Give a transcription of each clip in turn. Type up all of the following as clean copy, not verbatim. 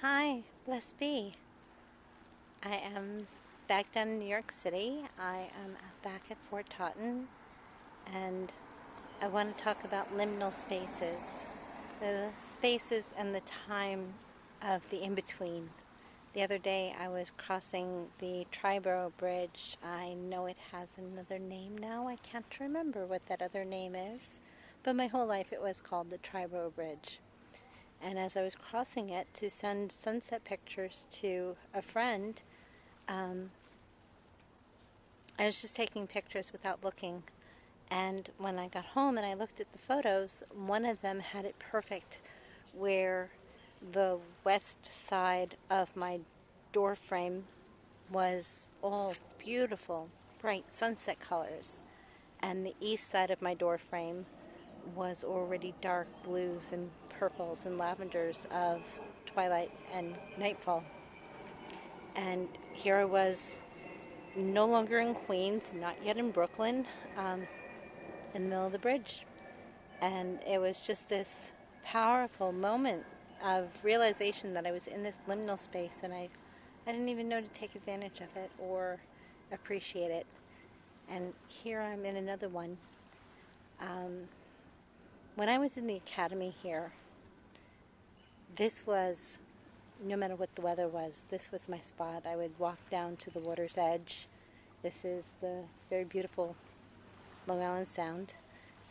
Hi, blessed be. I am back down in New York City. I am back at Fort Totten, and I want to talk about liminal spaces, the spaces and the time of the in-between. The other day I was crossing the Triborough Bridge. I know it has another name now. I can't remember what that other name is, but my whole life it was called the Triborough Bridge. And as I was crossing it to send sunset pictures to a friend, I was just taking pictures without looking. And when I got home and I looked at the photos, one of them had it perfect where the west side of my door frame was all beautiful, bright sunset colors. And the east side of my door frame was already dark blues and purples and lavenders of twilight and nightfall. And here I was, no longer in Queens, not yet in Brooklyn, in the middle of the bridge. And it was just this powerful moment of realization that I was in this liminal space, and I didn't even know to take advantage of it or appreciate it. And here I'm in another one. When I was in the academy here, this was, no matter what the weather was, this was my spot. I would walk down to the water's edge. This is the very beautiful Long Island Sound.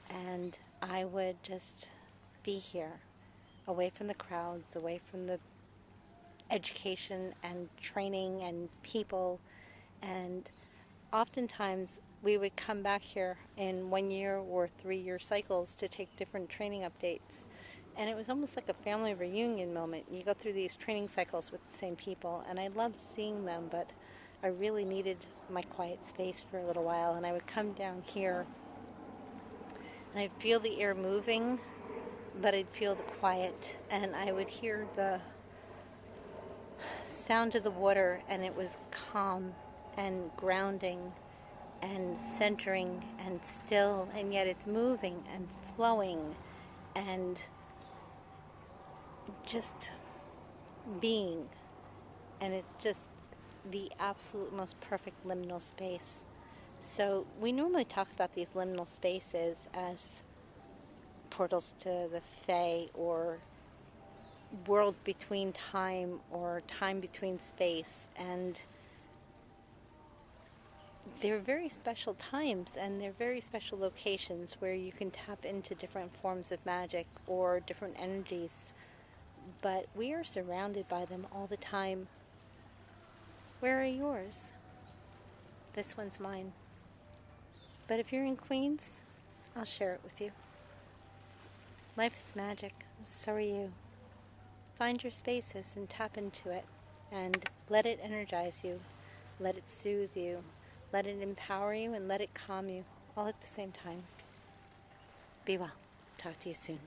And I would just be here, away from the crowds, away from the education and training and people. And oftentimes we would come back here in 1 year or 3 year cycles to take different training updates. And it was almost like a family reunion moment. You go through these training cycles with the same people, and I loved seeing them, but I really needed my quiet space for a little while. And I would come down here, and I'd feel the air moving, but I'd feel the quiet, and I would hear the sound of the water, and it was calm and grounding and centering and still, and yet it's moving and flowing and just being. And it's just the absolute most perfect liminal space. So we normally talk about these liminal spaces as portals to the Fae, or world between time, or time between space, and they're very special times, and they're very special locations where you can tap into different forms of magic or different energies, but we are surrounded by them all the time. Where are yours? This one's mine. But if you're in Queens, I'll share it with you. Life is magic, so are you. Find your spaces and tap into it, and let it energize you, let it soothe you, let it empower you, and let it calm you, all at the same time. Be well. Talk to you soon.